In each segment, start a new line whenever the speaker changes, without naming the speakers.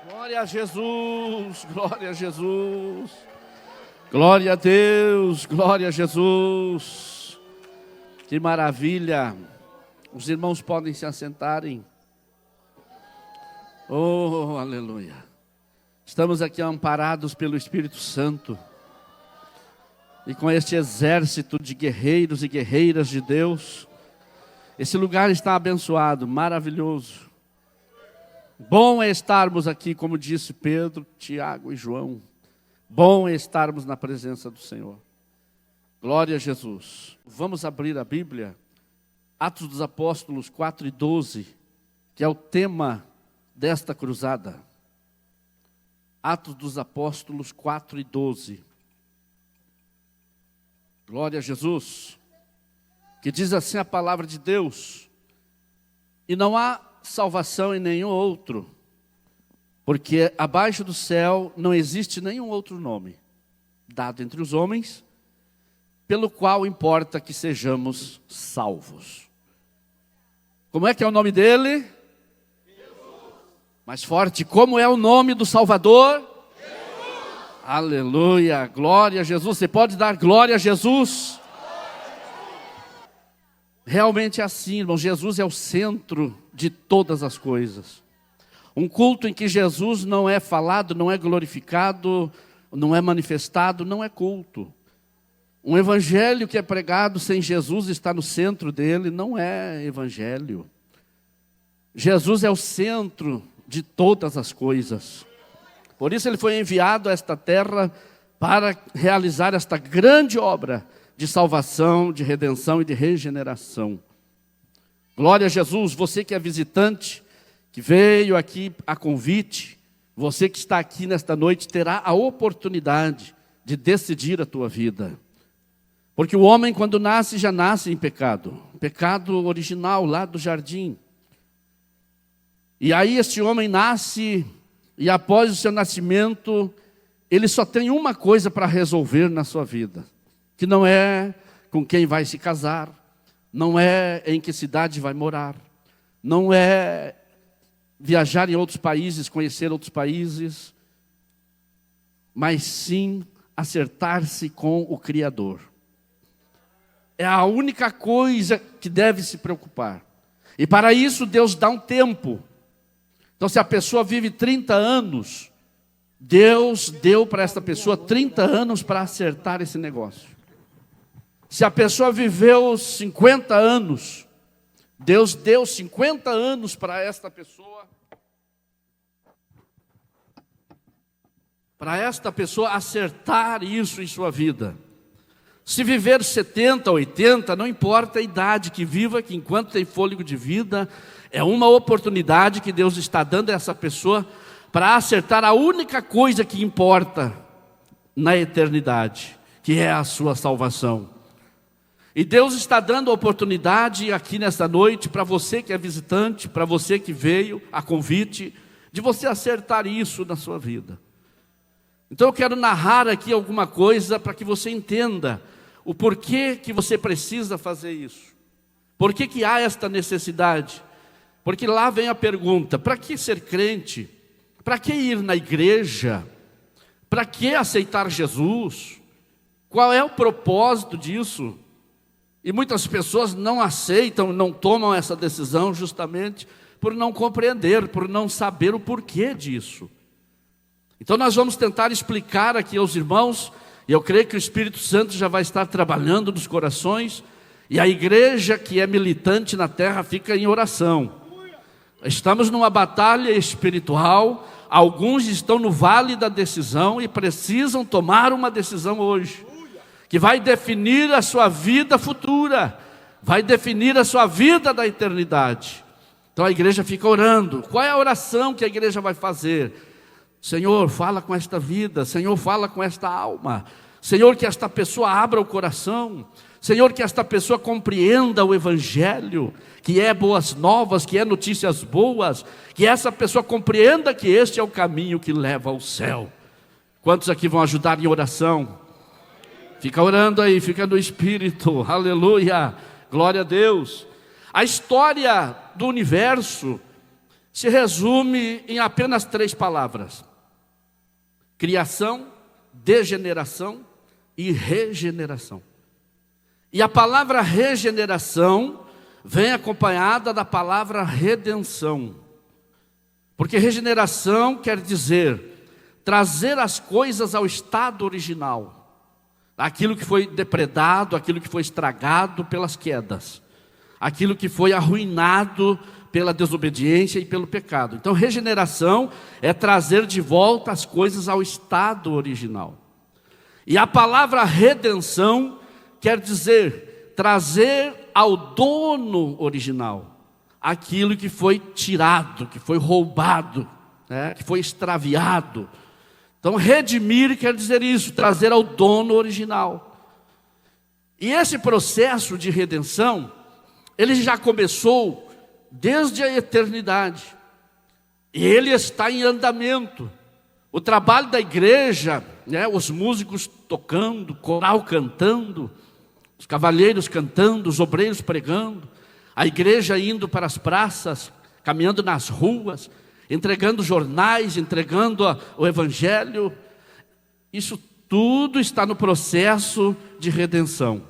Glória a Jesus, glória a Jesus, glória a Deus, glória a Jesus. Que maravilha! Os irmãos podem se assentarem. Oh, aleluia! Estamos aqui amparados pelo Espírito Santo. E com este exército de guerreiros e guerreiras de Deus, esse lugar está abençoado, maravilhoso. Bom é estarmos aqui, como disse Pedro, Tiago e João. Bom é estarmos na presença do Senhor. Glória a Jesus. Vamos abrir a Bíblia, Atos dos Apóstolos 4:12, que é o tema desta cruzada. Atos dos Apóstolos 4:12. Glória a Jesus. Que diz assim a palavra de Deus: e não há salvação em nenhum outro, porque abaixo do céu não existe nenhum outro nome dado entre os homens, pelo qual importa que sejamos salvos. Como é que é o nome dele? Jesus. Mais forte, como é o nome do Salvador? Jesus. Aleluia, glória a Jesus. Você pode dar glória a Jesus? Realmente é assim, irmão. Jesus é o centro de todas as coisas. Um culto em que Jesus não é falado, não é glorificado, não é manifestado, não é culto. Um evangelho que é pregado sem Jesus estar no centro dele, não é evangelho. Jesus é o centro de todas as coisas. Por isso ele foi enviado a esta terra para realizar esta grande obra de salvação, de redenção e de regeneração. Glória a Jesus. Você que é visitante, que veio aqui a convite, você que está aqui nesta noite, terá a oportunidade de decidir a tua vida. Porque o homem, quando nasce, já nasce em pecado. Pecado original, lá do jardim. E aí este homem nasce, e após o seu nascimento, ele só tem uma coisa para resolver na sua vida, que não é com quem vai se casar, não é em que cidade vai morar, não é viajar em outros países, conhecer outros países, mas sim acertar-se com o Criador. É a única coisa que deve se preocupar. E para isso Deus dá um tempo. Então se a pessoa vive 30 anos, Deus deu para esta pessoa 30 anos para acertar esse negócio. Se a pessoa viveu 50 anos, Deus deu 50 anos para esta pessoa, acertar isso em sua vida. Se viver 70, 80, não importa a idade que viva, que enquanto tem fôlego de vida, é uma oportunidade que Deus está dando a essa pessoa para acertar a única coisa que importa na eternidade, que é a sua salvação. E Deus está dando a oportunidade aqui nesta noite, para você que é visitante, para você que veio a convite, de você acertar isso na sua vida. Então eu quero narrar aqui alguma coisa para que você entenda o porquê que você precisa fazer isso. Por que há esta necessidade? Porque lá vem a pergunta: para que ser crente? Para que ir na igreja? Para que aceitar Jesus? Qual é o propósito disso? E muitas pessoas não aceitam, não tomam essa decisão justamente por não compreender, por não saber o porquê disso. Então nós vamos tentar explicar aqui aos irmãos, e eu creio que o Espírito Santo já vai estar trabalhando nos corações, e a igreja que é militante na terra fica em oração. Estamos numa batalha espiritual, alguns estão no vale da decisão e precisam tomar uma decisão hoje, que vai definir a sua vida futura, vai definir a sua vida da eternidade. Então a igreja fica orando. Qual é a oração que a igreja vai fazer? Senhor, fala com esta vida. Senhor, fala com esta alma. Senhor, que esta pessoa abra o coração. Senhor, que esta pessoa compreenda o Evangelho, que é boas novas, que é notícias boas, que essa pessoa compreenda que este é o caminho que leva ao céu. Quantos aqui vão ajudar em oração? Fica orando aí, fica no Espírito, aleluia, glória a Deus. A história do universo se resume em apenas 3 palavras: criação, degeneração e regeneração. E a palavra regeneração vem acompanhada da palavra redenção. Porque regeneração quer dizer trazer as coisas ao estado original, aquilo que foi depredado, aquilo que foi estragado pelas quedas, aquilo que foi arruinado pela desobediência e pelo pecado. Então regeneração é trazer de volta as coisas ao estado original. E a palavra redenção quer dizer trazer ao dono original aquilo que foi tirado, que foi roubado, que foi extraviado. Então redimir quer dizer isso, trazer ao dono original. E esse processo de redenção, ele já começou desde a eternidade. E ele está em andamento. O trabalho da igreja, os músicos tocando, coral cantando, os cavalheiros cantando, os obreiros pregando, a igreja indo para as praças, caminhando nas ruas, entregando jornais, entregando o Evangelho. Isso tudo está no processo de redenção.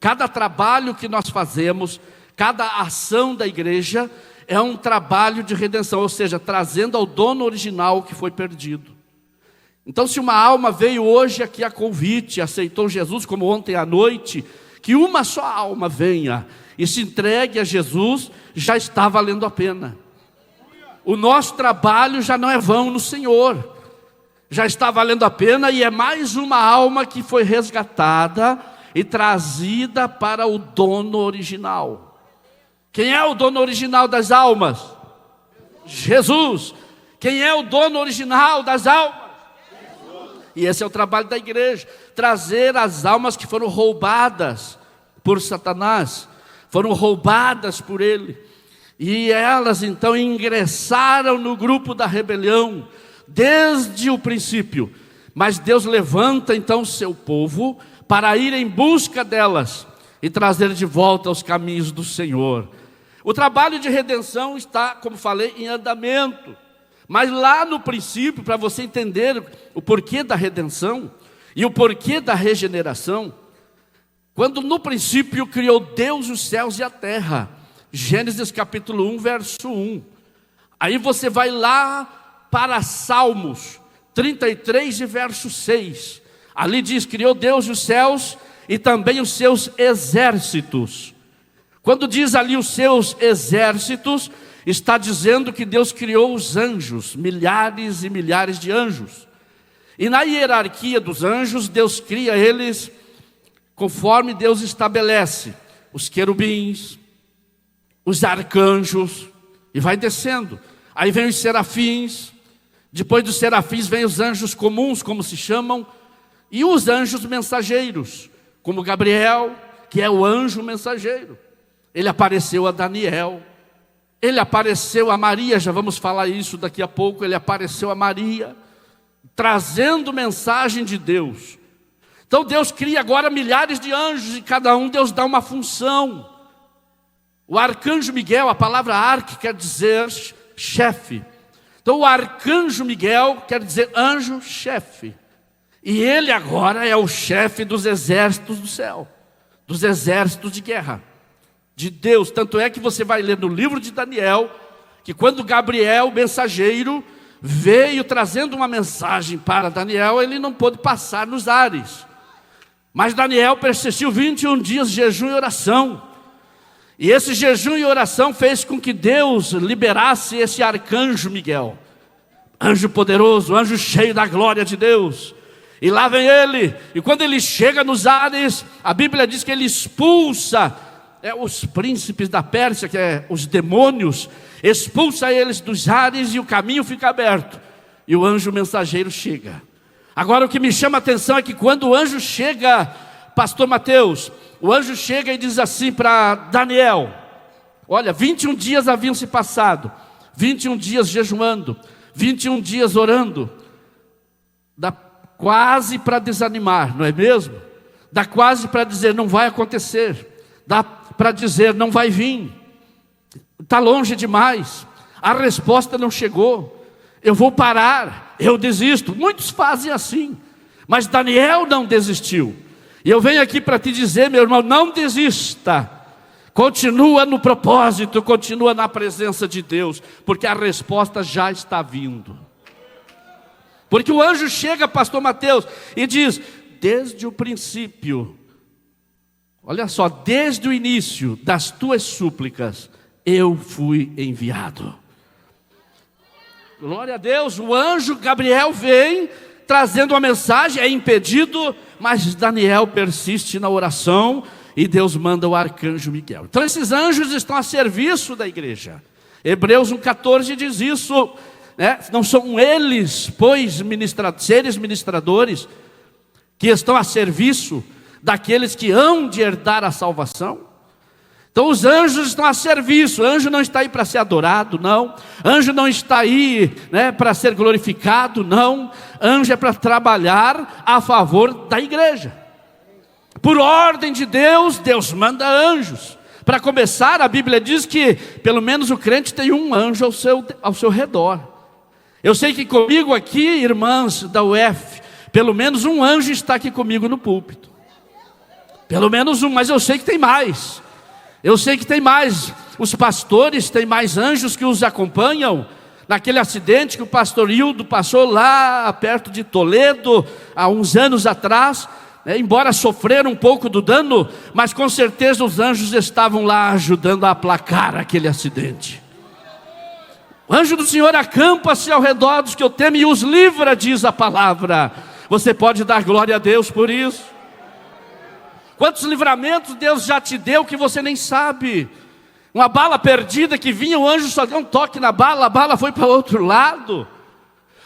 Cada trabalho que nós fazemos, cada ação da igreja é um trabalho de redenção, ou seja, trazendo ao dono original o que foi perdido. Então, se uma alma veio hoje aqui a convite, aceitou Jesus como ontem à noite, que uma só alma venha e se entregue a Jesus, já está valendo a pena. O nosso trabalho já não é vão no Senhor, já está valendo a pena, e é mais uma alma que foi resgatada e trazida para o dono original. Quem é o dono original das almas? Jesus. Quem é o dono original das almas? E esse é o trabalho da igreja, trazer as almas que foram roubadas por Satanás, foram roubadas por ele, e elas então ingressaram no grupo da rebelião, desde o princípio. Mas Deus levanta então o seu povo, para ir em busca delas, e trazer de volta aos caminhos do Senhor. O trabalho de redenção está, como falei, em andamento. Mas lá no princípio, para você entender o porquê da redenção e o porquê da regeneração, quando no princípio criou Deus os céus e a terra, Gênesis capítulo 1, verso 1. Aí você vai lá para Salmos 33 e verso 6. Ali diz, criou Deus os céus e também os seus exércitos. Quando diz ali os seus exércitos, está dizendo que Deus criou os anjos, milhares e milhares de anjos. E na hierarquia dos anjos, Deus cria eles conforme Deus estabelece. Os querubins, os arcanjos, e vai descendo. Aí vem os serafins, depois dos serafins vem os anjos comuns, como se chamam, e os anjos mensageiros, como Gabriel, que é o anjo mensageiro. Ele apareceu a Daniel, ele apareceu a Maria, já vamos falar isso daqui a pouco. Ele apareceu a Maria, trazendo mensagem de Deus. Então Deus cria agora milhares de anjos, e cada um Deus dá uma função. O arcanjo Miguel, a palavra arque quer dizer chefe. Então o arcanjo Miguel quer dizer anjo-chefe. E ele agora é o chefe dos exércitos do céu, dos exércitos de guerra de Deus. Tanto é que você vai ler no livro de Daniel, que quando Gabriel, mensageiro, veio trazendo uma mensagem para Daniel, ele não pôde passar nos ares. Mas Daniel persistiu 21 dias de jejum e oração. E esse jejum e oração fez com que Deus liberasse esse arcanjo Miguel. Anjo poderoso, anjo cheio da glória de Deus. E lá vem ele. E quando ele chega nos ares, a Bíblia diz que ele expulsa os príncipes da Pérsia, que é os demônios, expulsa eles dos ares e o caminho fica aberto. E o anjo mensageiro chega. Agora o que me chama a atenção é que quando o anjo chega, pastor Mateus, o anjo chega e diz assim para Daniel: olha, 21 dias haviam se passado, 21 dias jejuando, 21 dias orando. Dá quase para desanimar, não é mesmo? Dá quase para dizer não vai acontecer. Dá para dizer não vai vir. Está longe demais. A resposta não chegou. Eu vou parar, eu desisto. Muitos fazem assim, mas Daniel não desistiu. E eu venho aqui para te dizer, meu irmão, não desista. Continua no propósito, continua na presença de Deus, porque a resposta já está vindo. Porque o anjo chega, pastor Mateus, e diz: desde o princípio, olha só, desde o início das tuas súplicas, eu fui enviado. Glória a Deus. O anjo Gabriel vem trazendo uma mensagem, é impedido, mas Daniel persiste na oração e Deus manda o arcanjo Miguel. Então esses anjos estão a serviço da igreja. Hebreus 1,14 diz isso, né? Não são eles, pois, seres ministradores, que estão a serviço daqueles que hão de herdar a salvação? Então os anjos estão a serviço. O anjo não está aí para ser adorado, não. Anjo não está aí, né, para ser glorificado, não. Anjo é para trabalhar a favor da igreja. Por ordem de Deus, Deus manda anjos. Para começar, a Bíblia diz que pelo menos o crente tem um anjo ao seu redor. Eu sei que comigo aqui, irmãs da UF, pelo menos um anjo está aqui comigo no púlpito. Pelo menos um, mas eu sei que tem mais. Eu sei que tem mais. Os pastores têm mais anjos que os acompanham. Naquele acidente que o pastor Hildo passou lá perto de Toledo, há uns anos atrás, né, embora sofreram um pouco do dano, mas com certeza os anjos estavam lá ajudando a aplacar aquele acidente. O anjo do Senhor acampa-se ao redor dos que o temem e os livra, diz a palavra. Você pode dar glória a Deus por isso? Quantos livramentos Deus já te deu que você nem sabe? Uma bala perdida que vinha, o anjo só deu um toque na bala, a bala foi para o outro lado.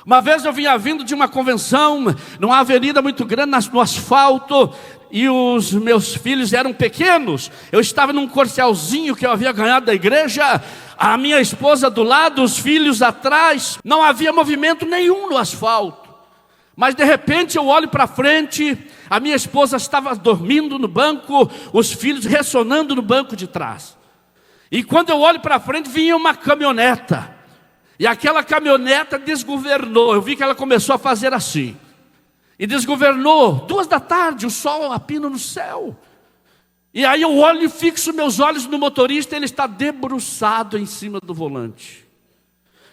Uma vez eu vinha vindo de uma convenção, numa avenida muito grande, no asfalto, e os meus filhos eram pequenos. Eu estava num corcelzinho que eu havia ganhado da igreja, a minha esposa do lado, os filhos atrás, não havia movimento nenhum no asfalto. Mas de repente eu olho para frente, a minha esposa estava dormindo no banco, os filhos ressonando no banco de trás. E quando eu olho para frente, vinha uma caminhoneta. E aquela caminhoneta desgovernou. Eu vi que ela começou a fazer assim. E desgovernou, 2 da tarde, o sol a pino no céu. E aí eu olho e fixo meus olhos no motorista, ele está debruçado em cima do volante.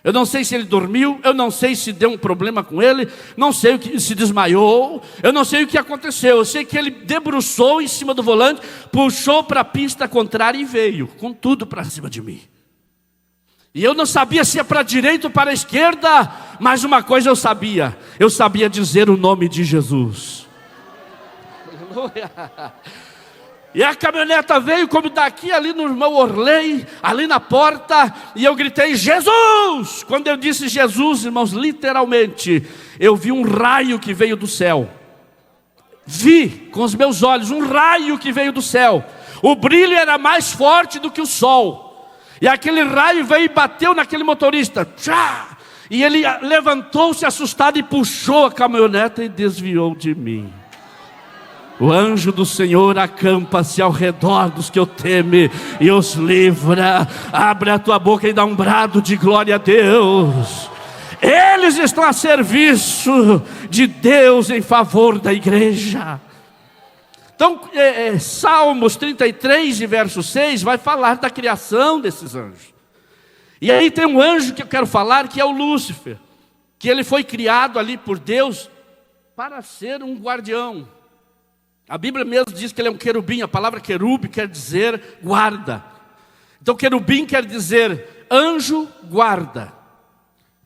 Eu não sei se ele dormiu, eu não sei se deu um problema com ele, não sei o que se desmaiou, eu não sei o que aconteceu. Eu sei que ele debruçou em cima do volante, puxou para a pista contrária e veio com tudo para cima de mim. E eu não sabia se é para a direita ou para a esquerda, mas uma coisa eu sabia dizer o nome de Jesus. Aleluia. E a caminhoneta veio como daqui, ali no irmão Orley, ali na porta, e eu gritei, Jesus! Quando eu disse Jesus, irmãos, literalmente, eu vi um raio que veio do céu. Vi com os meus olhos um raio que veio do céu. O brilho era mais forte do que o sol. E aquele raio veio e bateu naquele motorista. Tchá! E ele levantou-se assustado e puxou a caminhoneta e desviou de mim. O anjo do Senhor acampa-se ao redor dos que o temem e os livra. Abre a tua boca e dá um brado de glória a Deus. Eles estão a serviço de Deus em favor da igreja. Então, Salmos 33, verso 6, vai falar da criação desses anjos. E aí tem um anjo que eu quero falar, que é o Lúcifer. que ele foi criado ali por Deus para ser um guardião. A Bíblia mesmo diz que ele é um querubim. A palavra querube quer dizer guarda. Então querubim quer dizer anjo guarda.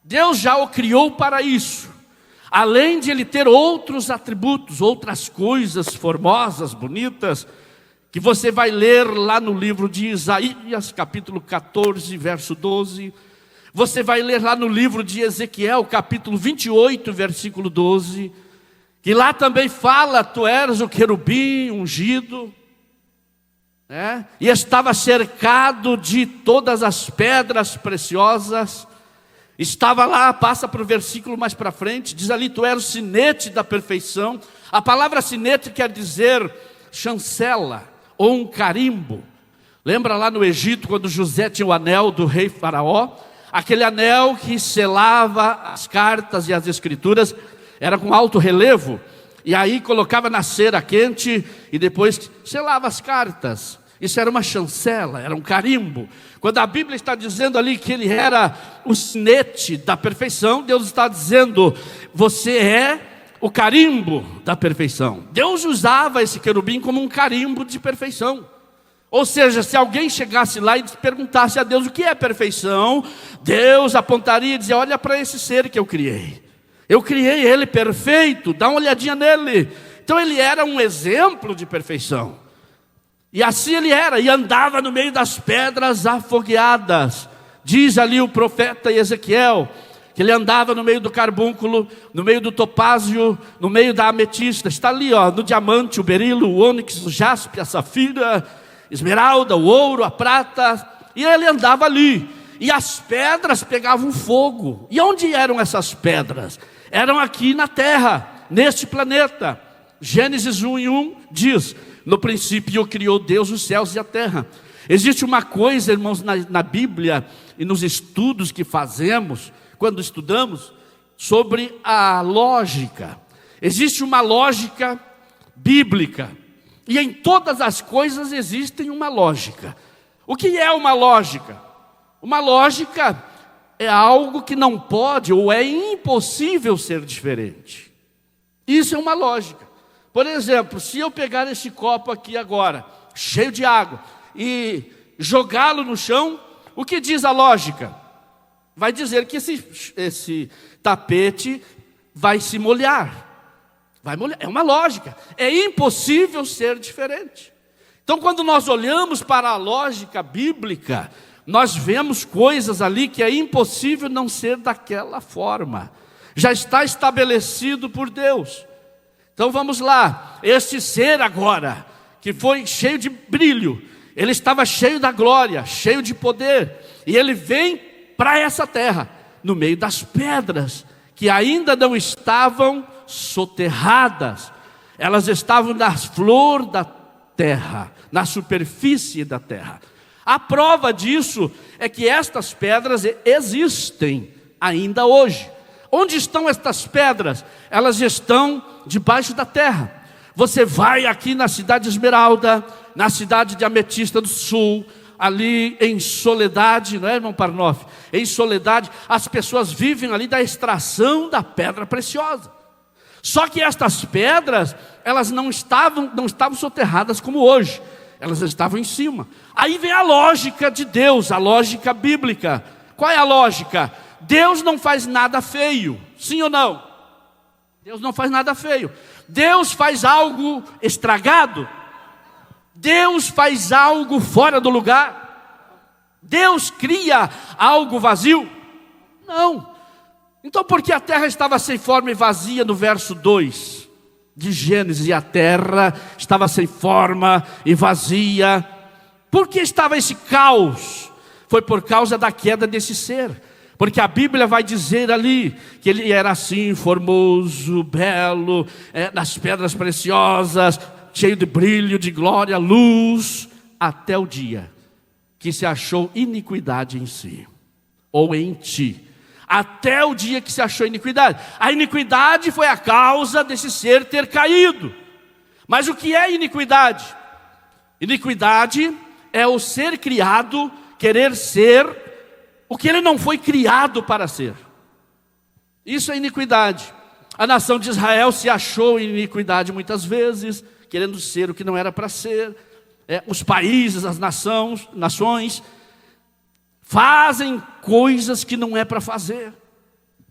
Deus já o criou para isso. Além de ele ter outros atributos, outras coisas formosas, bonitas, que você vai ler lá no livro de Isaías, capítulo 14, verso 12. Você vai ler lá no livro de Ezequiel, capítulo 28, versículo 12. Que lá também fala, tu eras o querubim ungido. E estava cercado de todas as pedras preciosas. Estava lá, passa para o versículo mais para frente, diz ali, tu eras o sinete da perfeição. A palavra sinete quer dizer chancela, ou um carimbo. Lembra lá no Egito, quando José tinha o anel do rei Faraó? Aquele anel que selava as cartas e as escrituras, era com alto relevo, e aí colocava na cera quente, e depois selava as cartas. Isso era uma chancela, era um carimbo. Quando a Bíblia está dizendo ali que ele era o sinete da perfeição, Deus está dizendo, você é o carimbo da perfeição. Deus usava esse querubim como um carimbo de perfeição. Ou seja, se alguém chegasse lá e perguntasse a Deus o que é perfeição, Deus apontaria e dizia, olha para esse ser que eu criei. Eu criei ele perfeito, dá uma olhadinha nele. Então ele era um exemplo de perfeição. E assim ele era, e andava no meio das pedras afogueadas. Diz ali o profeta Ezequiel, que ele andava no meio do carbúnculo, no meio do topázio, no meio da ametista. Está ali, no diamante, o berilo, o ônix, o jaspe, a safira, esmeralda, o ouro, a prata. E ele andava ali. E as pedras pegavam fogo. E onde eram essas pedras? Eram aqui na terra, neste planeta. Gênesis 1:1 diz, no princípio criou Deus os céus e a terra. Existe uma coisa, irmãos, na Bíblia e nos estudos que fazemos, quando estudamos, sobre a lógica. Existe uma lógica bíblica. E em todas as coisas existe uma lógica. O que é uma lógica? Uma lógica é algo que não pode ou é impossível ser diferente. Isso é uma lógica. Por exemplo, se eu pegar esse copo aqui agora, cheio de água, e jogá-lo no chão, o que diz a lógica? Vai dizer que esse tapete vai se molhar. Vai molhar. É uma lógica. É impossível ser diferente. Então, quando nós olhamos para a lógica bíblica, nós vemos coisas ali que é impossível não ser daquela forma. Já está estabelecido por Deus. Então vamos lá, este ser agora, que foi cheio de brilho, ele estava cheio da glória, cheio de poder, e ele vem para essa terra, no meio das pedras, que ainda não estavam soterradas, elas estavam na flor da terra, na superfície da terra. A prova disso é que estas pedras existem ainda hoje. Onde estão estas pedras? Elas estão debaixo da terra. Você vai aqui na cidade de Esmeralda, na cidade de Ametista do Sul, ali em Soledade, não é, irmão Parnoff? Em Soledade, as pessoas vivem ali da extração da pedra preciosa. Só que estas pedras, elas não estavam soterradas como hoje. Elas estavam em cima. Aí vem a lógica de Deus, a lógica bíblica. Qual é a lógica? Deus não faz nada feio, sim ou não? Deus não faz nada feio. Deus faz algo estragado? Deus faz algo fora do lugar? Deus cria algo vazio? Não. Então por que a terra estava sem forma e vazia no verso 2 de Gênesis? E a terra estava sem forma e vazia. Por que estava esse caos? Foi por causa da queda desse ser. Porque a Bíblia vai dizer ali que ele era assim, formoso, belo, nas pedras preciosas, cheio de brilho, de glória, luz, até o dia que se achou iniquidade em si, ou em ti. Até o dia que se achou iniquidade. A iniquidade foi a causa desse ser ter caído. Mas o que é iniquidade? Iniquidade é o ser criado querer ser o que ele não foi criado para ser. Isso é iniquidade. A nação de Israel se achou em iniquidade muitas vezes, querendo ser o que não era para ser. Os países, as nações fazem coisas que não é para fazer.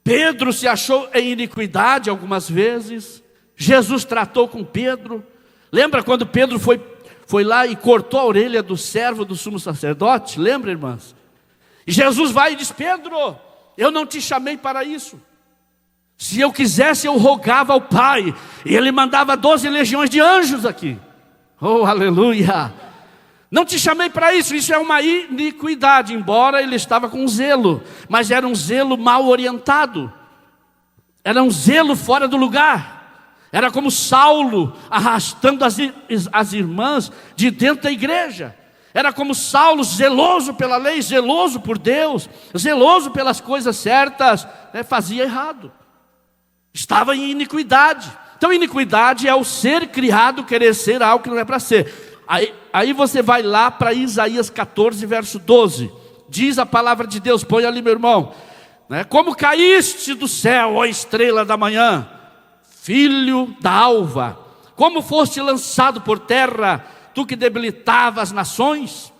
Pedro se achou em iniquidade algumas vezes. Jesus tratou com Pedro. Lembra quando Pedro foi lá e cortou a orelha do servo do sumo sacerdote? Lembra, irmãs? E Jesus vai e diz: Pedro, eu não te chamei para isso. Se eu quisesse, eu rogava ao Pai, e Ele mandava 12 legiões de anjos aqui. Oh, aleluia! Não te chamei para isso, isso é uma iniquidade. Embora ele estava com zelo, mas era um zelo mal orientado. Era um zelo fora do lugar. Era como Saulo arrastando as irmãs de dentro da igreja. Era como Saulo, zeloso pela lei, zeloso por Deus, zeloso pelas coisas certas, fazia errado. Estava em iniquidade. Então iniquidade é o ser criado querer ser algo que não é para ser. Aí você vai lá para Isaías 14, verso 12. Diz a palavra de Deus, põe ali, meu irmão. Como caíste do céu, ó estrela da manhã, filho da alva. Como foste lançado por terra, tu que debilitava as nações.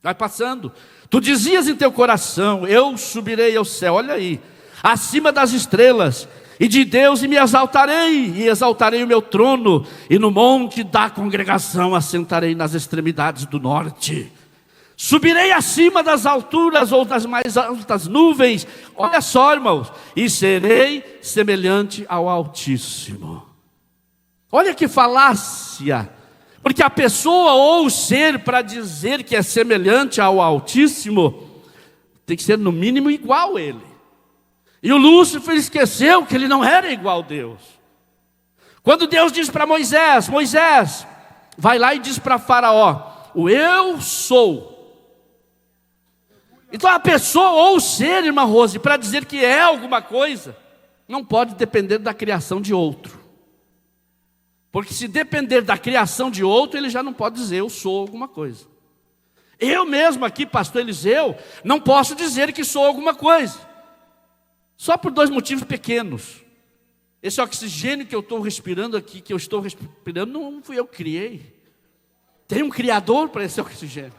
Vai passando. Tu dizias em teu coração: eu subirei ao céu, olha aí, acima das estrelas, e de Deus me exaltarei, e exaltarei o meu trono, e no monte da congregação assentarei nas extremidades do norte. Subirei acima das alturas ou das mais altas nuvens, olha só, irmãos, e serei semelhante ao Altíssimo. Olha que falácia, porque a pessoa ou o ser para dizer que é semelhante ao Altíssimo, tem que ser no mínimo igual a Ele. E o Lúcifer esqueceu que ele não era igual a Deus. Quando Deus diz para Moisés: Moisés, vai lá e diz para Faraó: o eu sou. Então a pessoa ou o ser, irmã Rose, para dizer que é alguma coisa, não pode depender da criação de outro. Porque se depender da criação de outro, ele já não pode dizer eu sou alguma coisa. Eu mesmo aqui, pastor Eliseu, não posso dizer que sou alguma coisa. Só por 2 motivos pequenos. Esse oxigênio que eu estou respirando aqui, que eu estou respirando, não fui eu que criei. Tem um criador para esse oxigênio.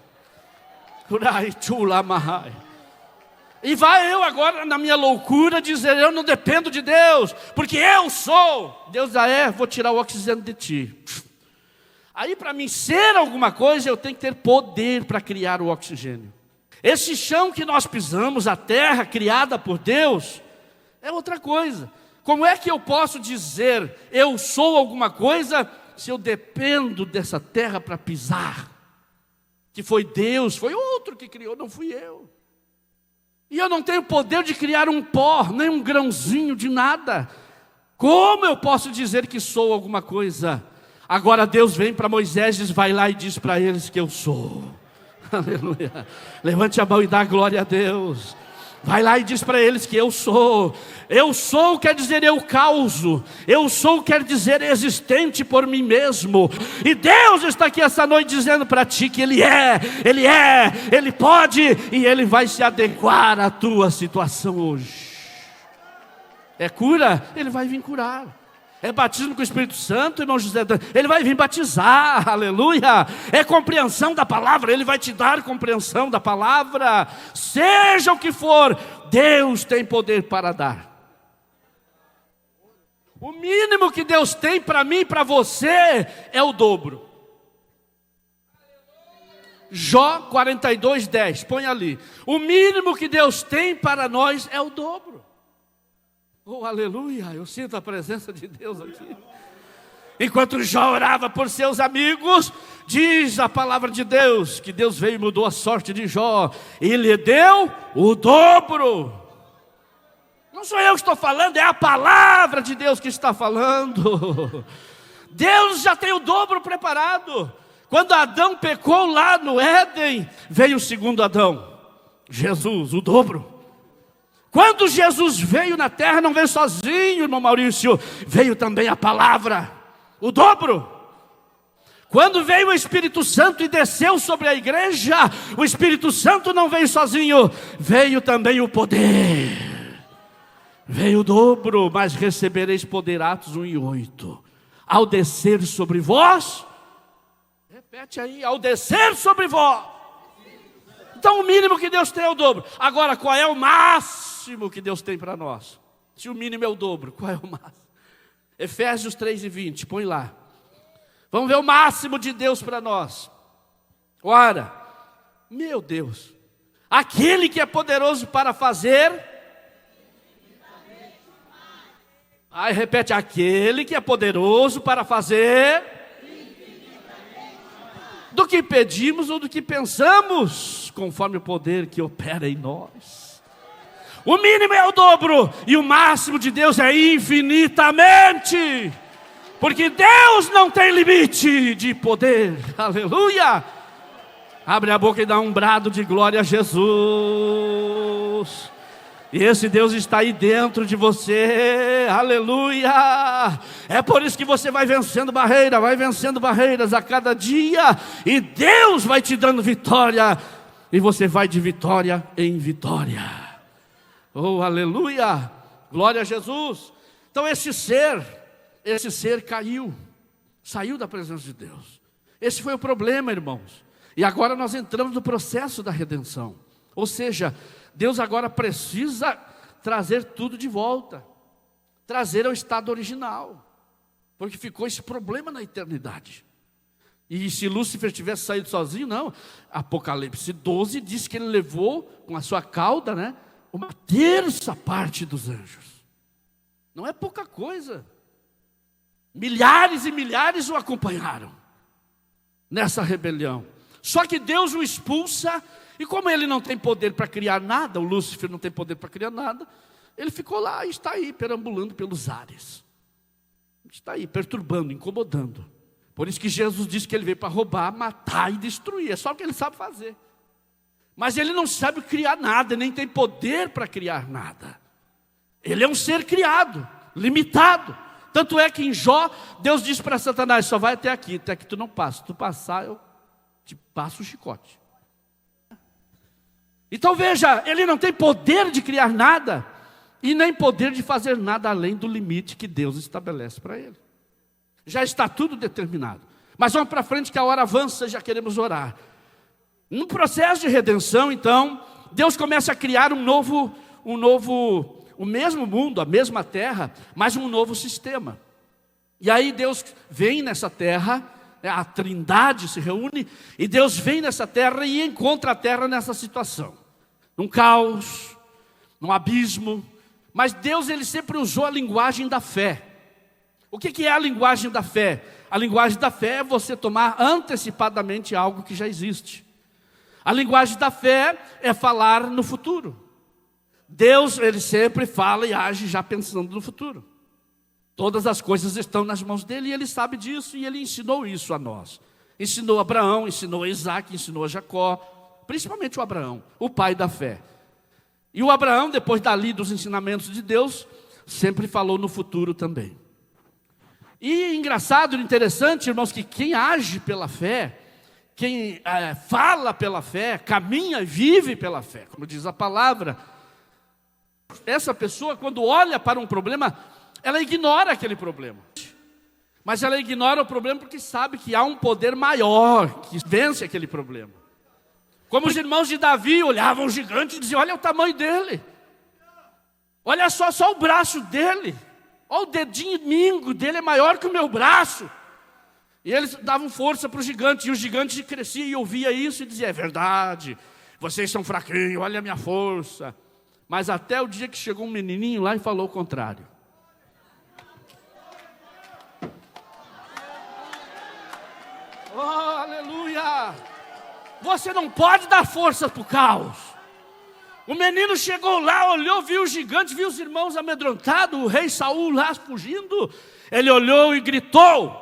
E vai eu agora na minha loucura dizer: eu não dependo de Deus, porque eu sou. Deus vou tirar o oxigênio de ti. Aí para mim ser alguma coisa, eu tenho que ter poder para criar o oxigênio. Esse chão que nós pisamos, a terra criada por Deus, é outra coisa. Como é que eu posso dizer eu sou alguma coisa se eu dependo dessa terra para pisar? Que foi Deus, foi outro que criou, não fui eu. E eu não tenho poder de criar um pó, nem um grãozinho de nada. Como eu posso dizer que sou alguma coisa? Agora Deus vem para Moisés, diz: vai lá e diz para eles que eu sou. Aleluia. Levante a mão e dá glória a Deus. Vai lá e diz para eles que eu sou. Eu sou quer dizer eu causo. Eu sou quer dizer existente por mim mesmo. E Deus está aqui essa noite dizendo para ti que Ele pode, e Ele vai se adequar à tua situação hoje. É cura? Ele vai vir curar. É batismo com o Espírito Santo, irmão José, Ele vai vir batizar, aleluia. É compreensão da palavra, Ele vai te dar compreensão da palavra. Seja o que for, Deus tem poder para dar. O mínimo que Deus tem para mim e para você é o dobro. Jó 42:10, põe ali. O mínimo que Deus tem para nós é o dobro. Oh, aleluia, eu sinto a presença de Deus aqui. Enquanto Jó orava por seus amigos, diz a palavra de Deus, que Deus veio e mudou a sorte de Jó, e lhe deu o dobro. Não sou eu que estou falando, é a palavra de Deus que está falando. Deus já tem o dobro preparado. Quando Adão pecou lá no Éden, veio o segundo Adão, Jesus, o dobro. Quando Jesus veio na terra, não veio sozinho, irmão Maurício, veio também a palavra, o dobro. Quando veio o Espírito Santo e desceu sobre a igreja, o Espírito Santo não veio sozinho, veio também o poder. Veio o dobro, mas recebereis poder. Atos 1:8. Ao descer sobre vós, repete aí, ao descer sobre vós. Então o mínimo que Deus tem é o dobro. Agora, qual é o máximo que Deus tem para nós? Se o mínimo é o dobro, qual é o máximo? Efésios 3:20, põe lá. Vamos ver o máximo de Deus para nós. Ora, meu Deus, aquele que é poderoso para fazer... Aí repete, aquele que é poderoso para fazer do que pedimos ou do que pensamos, conforme o poder que opera em nós. O mínimo é o dobro e o máximo de Deus é infinitamente, porque Deus não tem limite de poder. Aleluia! Abre a boca e dá um brado de glória a Jesus. E esse Deus está aí dentro de você, aleluia! É por isso que você vai vencendo barreiras a cada dia, e Deus vai te dando vitória, e você vai de vitória em vitória. Oh, aleluia! Glória a Jesus! Então esse ser caiu, saiu da presença de Deus. Esse foi o problema, irmãos. E agora nós entramos no processo da redenção. Ou seja, Deus agora precisa trazer tudo de volta, trazer ao estado original, porque ficou esse problema na eternidade. E se Lúcifer tivesse saído sozinho, não. Apocalipse 12 diz que ele levou com a sua cauda, né, uma terça parte dos anjos. Não é pouca coisa. Milhares e milhares o acompanharam nessa rebelião. Só que Deus o expulsa. E como ele não tem poder para criar nada, o Lúcifer não tem poder para criar nada, ele ficou lá e está aí perambulando pelos ares. Está aí perturbando, incomodando. Por isso que Jesus disse que ele veio para roubar, matar e destruir. É só o que ele sabe fazer. Mas ele não sabe criar nada, nem tem poder para criar nada. Ele é um ser criado, limitado. Tanto é que em Jó, Deus disse para Satanás, só vai até aqui tu não passa. Se tu passar, eu te passo o chicote. Então veja, ele não tem poder de criar nada, e nem poder de fazer nada além do limite que Deus estabelece para ele. Já está tudo determinado. Mas vamos para frente que a hora avança, já queremos orar. No processo de redenção, então, Deus começa a criar o mesmo mundo, a mesma terra, mas um novo sistema. E aí Deus vem nessa terra, a Trindade se reúne, e Deus vem nessa terra e encontra a terra nessa situação, num caos, num abismo. Mas Deus, ele sempre usou a linguagem da fé. O que é a linguagem da fé? A linguagem da fé é você tomar antecipadamente algo que já existe. A linguagem da fé é falar no futuro. Deus, ele sempre fala e age já pensando no futuro. Todas as coisas estão nas mãos dele e ele sabe disso, e ele ensinou isso a nós. Ensinou a Abraão, ensinou a Isaac, ensinou a Jacó, principalmente o Abraão, o pai da fé. E o Abraão, depois dali dos ensinamentos de Deus, sempre falou no futuro também. E engraçado, interessante, irmãos, que quem age pela fé, quem fala pela fé, caminha e vive pela fé, como diz a palavra, essa pessoa, quando olha para um problema, ela ignora aquele problema. Mas ela ignora o problema porque sabe que há um poder maior que vence aquele problema. Como os irmãos de Davi olhavam o gigante e diziam, olha o tamanho dele. Olha só o braço dele. Olha o dedinho mingo dele, é maior que o meu braço. E eles davam força para o gigante. E o gigante crescia e ouvia isso e dizia, é verdade, vocês são fraquinhos, olha a minha força. Mas até o dia que chegou um menininho lá e falou o contrário. Oh, aleluia! Você não pode dar força para o caos. O menino chegou lá, olhou, viu o gigante, viu os irmãos amedrontados, o rei Saul lá fugindo. Ele olhou e gritou,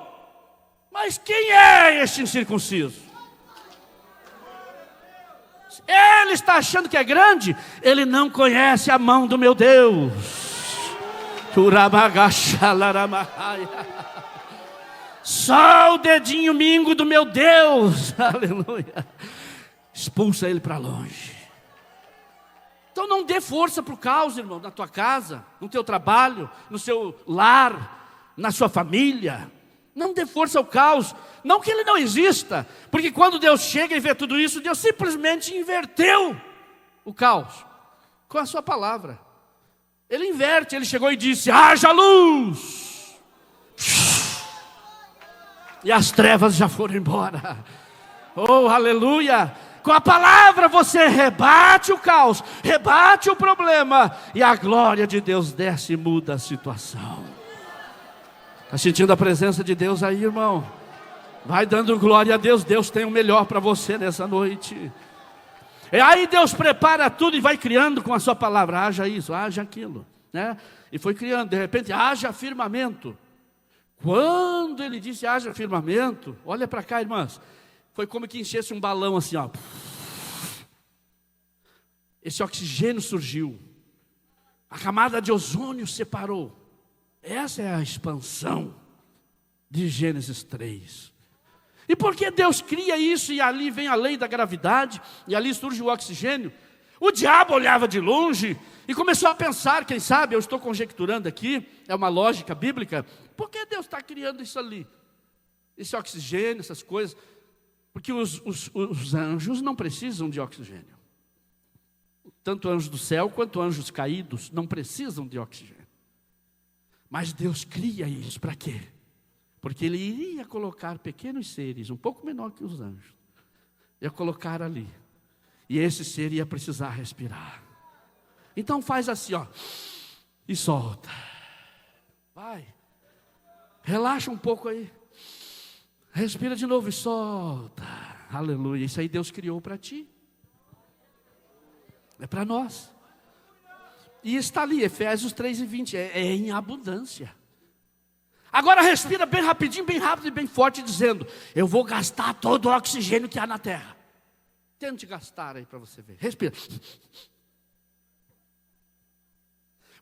mas quem é este incircunciso? Ele está achando que é grande? Ele não conhece a mão do meu Deus. Só o dedinho mingo do meu Deus. Aleluia. Expulsa ele para longe. Então não dê força para o caos, irmão, na tua casa, no teu trabalho, no seu lar, na sua família. Não dê força ao caos. Não que ele não exista, porque quando Deus chega e vê tudo isso, Deus simplesmente inverteu o caos com a sua palavra. Ele inverte, ele chegou e disse: haja luz. E as trevas já foram embora. Oh, aleluia. Com a palavra você rebate o caos, rebate o problema, e a glória de Deus desce e muda a situação. Está sentindo a presença de Deus aí, irmão? Vai dando glória a Deus. Deus tem o melhor para você nessa noite. E aí Deus prepara tudo e vai criando com a sua palavra. Haja isso, haja aquilo, né? E foi criando, de repente, haja firmamento. Quando ele disse haja firmamento, olha para cá, irmãs, foi como que enchesse um balão assim, ó. Esse oxigênio surgiu. A camada de ozônio separou. Essa é a expansão de Gênesis 3. E por que Deus cria isso e ali vem a lei da gravidade e ali surge o oxigênio? O diabo olhava de longe e começou a pensar, quem sabe, eu estou conjecturando aqui, é uma lógica bíblica, por que Deus está criando isso ali? Esse oxigênio, essas coisas. Porque os anjos não precisam de oxigênio. Tanto anjos do céu quanto anjos caídos não precisam de oxigênio. Mas Deus cria isso para quê? Porque Ele iria colocar pequenos seres, um pouco menor que os anjos, ia colocar ali. E esse ser ia precisar respirar. Então faz assim, ó, e solta. Vai. Relaxa um pouco aí. Respira de novo e solta. Aleluia. Isso aí Deus criou para ti. É para nós. E está ali, Efésios 3:20. É em abundância. Agora respira bem rapidinho, bem rápido e bem forte, dizendo: eu vou gastar todo o oxigênio que há na terra. Tente gastar aí para você ver. Respira.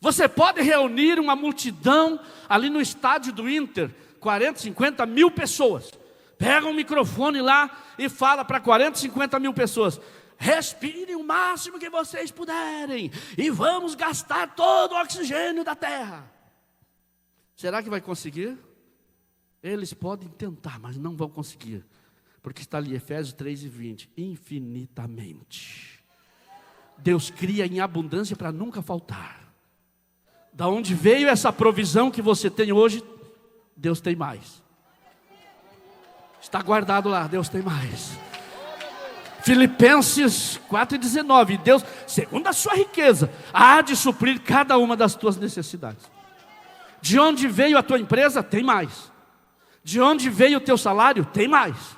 Você pode reunir uma multidão ali no estádio do Inter, 40, 50 mil pessoas. Pega um microfone lá e fala para 40, 50 mil pessoas: respirem o máximo que vocês puderem e vamos gastar todo o oxigênio da terra. Será que vai conseguir? Eles podem tentar, mas não vão conseguir. Porque está ali Efésios 3:20. Infinitamente. Deus cria em abundância para nunca faltar. Da onde veio essa provisão que você tem hoje, Deus tem mais. Está guardado lá, Deus tem mais. Filipenses 4:19. Deus, segundo a sua riqueza, há de suprir cada uma das tuas necessidades. De onde veio a tua empresa, tem mais. De onde veio o teu salário, tem mais.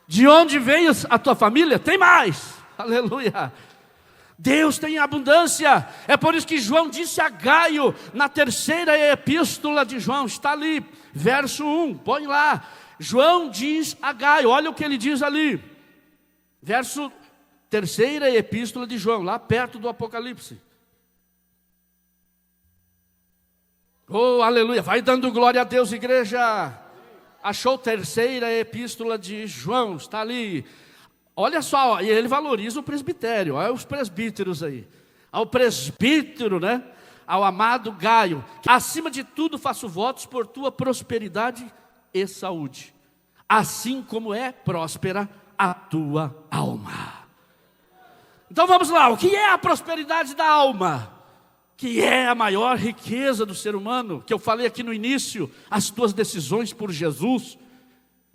De onde veio a tua família, tem mais. Aleluia. Deus tem abundância. É por isso que João disse a Gaio, na terceira epístola de João, está ali, verso 1, põe lá. João diz a Gaio, olha o que ele diz ali. Verso, terceira epístola de João, lá perto do Apocalipse. Oh, aleluia, vai dando glória a Deus, igreja. Achou terceira epístola de João, está ali. Olha só, e ele valoriza o presbitério, olha os presbíteros aí. Ao presbítero, né? Ao amado Gaio, que acima de tudo faço votos por tua prosperidade e saúde, assim como é próspera a tua alma. Então vamos lá, o que é a prosperidade da alma? Que é a maior riqueza do ser humano, que eu falei aqui no início, as tuas decisões por Jesus.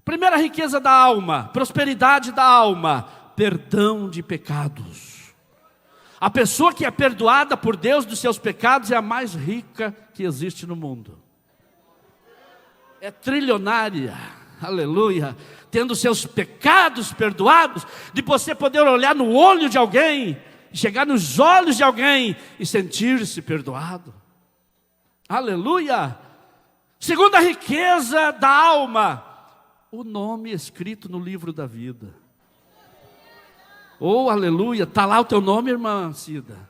Primeira riqueza da alma, prosperidade da alma, perdão de pecados. A pessoa que é perdoada por Deus dos seus pecados é a mais rica que existe no mundo. É trilionária, aleluia, tendo seus pecados perdoados, de você poder olhar no olho de alguém, chegar nos olhos de alguém e sentir-se perdoado. Aleluia. Segunda riqueza da alma, o nome escrito no livro da vida. Oh, aleluia. Está lá o teu nome, irmã Cida?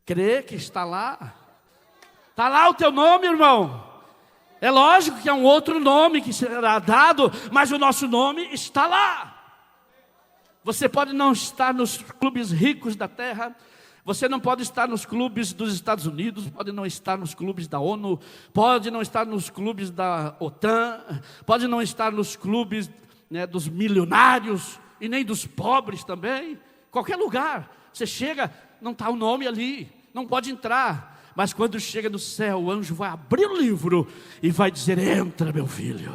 Crê que está lá? Está lá o teu nome, irmão? É lógico que é um outro nome que será dado, mas o nosso nome está lá. Você pode não estar nos clubes ricos da terra, Você não pode estar nos clubes dos Estados Unidos, pode não estar nos clubes da ONU, pode não estar nos clubes da OTAN, pode não estar nos clubes, né, dos milionários e nem dos pobres também. Qualquer lugar, você chega, não está o nome ali, não pode entrar. Mas quando chega no céu, o anjo vai abrir o livro e vai dizer: entra, meu filho.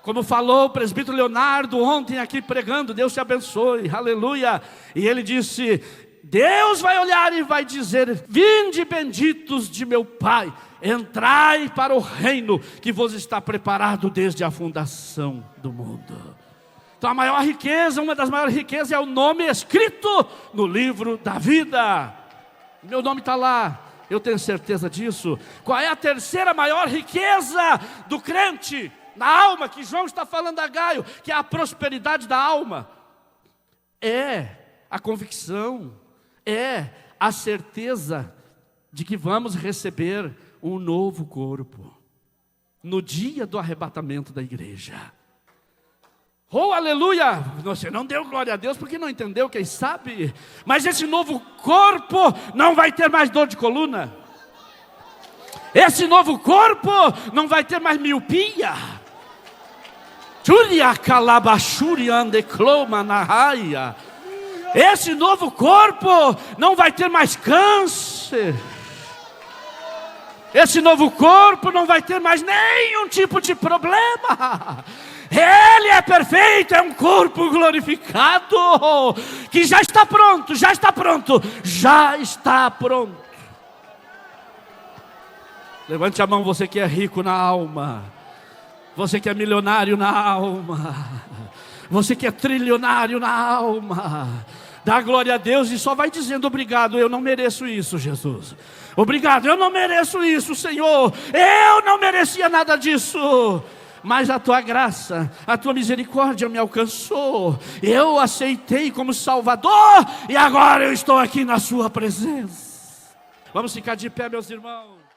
Como falou o presbítero Leonardo ontem aqui pregando, Deus te abençoe, aleluia. E ele disse: Deus vai olhar e vai dizer: vinde benditos de meu Pai, entrai para o reino que vos está preparado desde a fundação do mundo. Então a maior riqueza, uma das maiores riquezas é o nome escrito no livro da vida. Meu nome está lá, eu tenho certeza disso. Qual é a terceira maior riqueza do crente? Na alma, que João está falando a Gaio, que é a prosperidade da alma. É a convicção, é a certeza de que vamos receber um novo corpo no dia do arrebatamento da igreja. Oh, aleluia! Você não deu glória a Deus porque não entendeu, quem sabe? Mas esse novo corpo não vai ter mais dor de coluna. Esse novo corpo não vai ter mais miopia. Esse novo corpo não vai ter mais câncer. Esse novo corpo não vai ter mais nenhum tipo de problema. Ele é perfeito, é um corpo glorificado, que já está pronto, já está pronto, já está pronto. Levante a mão, você que é rico na alma, você que é milionário na alma, você que é trilionário na alma. Dá glória a Deus e só vai dizendo: obrigado, eu não mereço isso, Jesus. Obrigado, eu não mereço isso, Senhor. Eu não merecia nada disso. Mas a tua graça, a tua misericórdia me alcançou. Eu aceitei como Salvador e agora eu estou aqui na sua presença. Vamos ficar de pé, meus irmãos.